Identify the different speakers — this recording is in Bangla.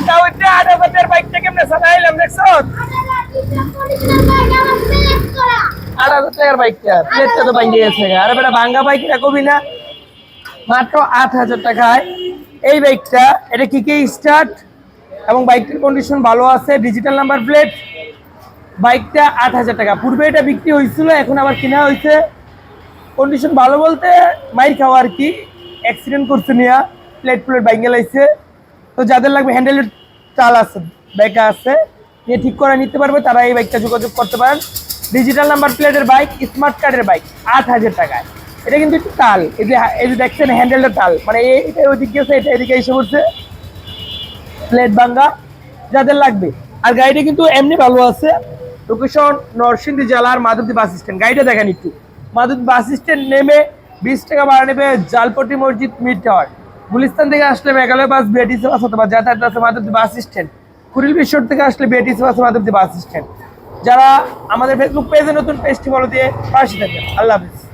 Speaker 1: তাহলে 8,000 বাইকটা কেমনে চালাইলাম দেখছো? 8,000 বাইকটা প্লেটটা তো ভাঙে গেছে। আরে বেটা ভাঙ্গা বাইক কবি না, মাত্র 8,000 টাকায় এই বাইকটা। এটা কিকে স্টার্ট এবং বাইকটার কন্ডিশন ভালো আছে, ডিজিটাল নাম্বার প্লেট। বাইকটা 8,000 টাকা। পূর্বে এটা বিক্রি হয়েছিল, এখন আবার কিনা হয়েছে। কন্ডিশন ভালো বলতে মাইর খাওয়া আর কি, অ্যাক্সিডেন্ট করছে নিয়া, প্লেট ভাঙে লাইছে। তো যাদের লাগবে, হ্যান্ডেলের চাল আছে, বাইক আছে, নিয়ে ঠিক করে নিতে পারবে, তারা এই বাইকটা যোগাযোগ করতে পারেন। ডিজিটাল নাম্বার প্লেটের বাইক, স্মার্ট কার্ডের বাইক, 8,000 টাকায়। এটা কিন্তু একটু টাল, এই যে দেখছেন হ্যান্ডেলটা টাল, মানে এটা ওইদিক গেছে, এটা এদিকে এসে পড়ছে, প্লেট ভাঙ্গা। যাদের লাগবে, আর গাড়িটা কিন্তু এমনি ভালো আছে। লোকেশন নরসিংদী জেলার মাধবদী বাস স্ট্যান্ড। গাড়িটা দেখেন একটু, মাধবদী বাস স্ট্যান্ড নেমে 20 টাকা ভাড়া নেবে জালপট্টি মসজিদ মিড টাওয়ার। গুলিস্তান থেকে আসলে মেঘালয় বাস, বিআরটিসি বাস অথবা যাতায়াত আছে মাধবদী বাস স্ট্যান্ড। কুড়িল বিশ্বর থেকে আসলে বিআরটিসি বাস, মাধবদী বাস স্ট্যান্ড। যারা আমাদের ফেসবুক পেজে নতুন, পেজটি ফলো দিয়ে পাশে থাকবেন। আল্লাহ হাফিজ।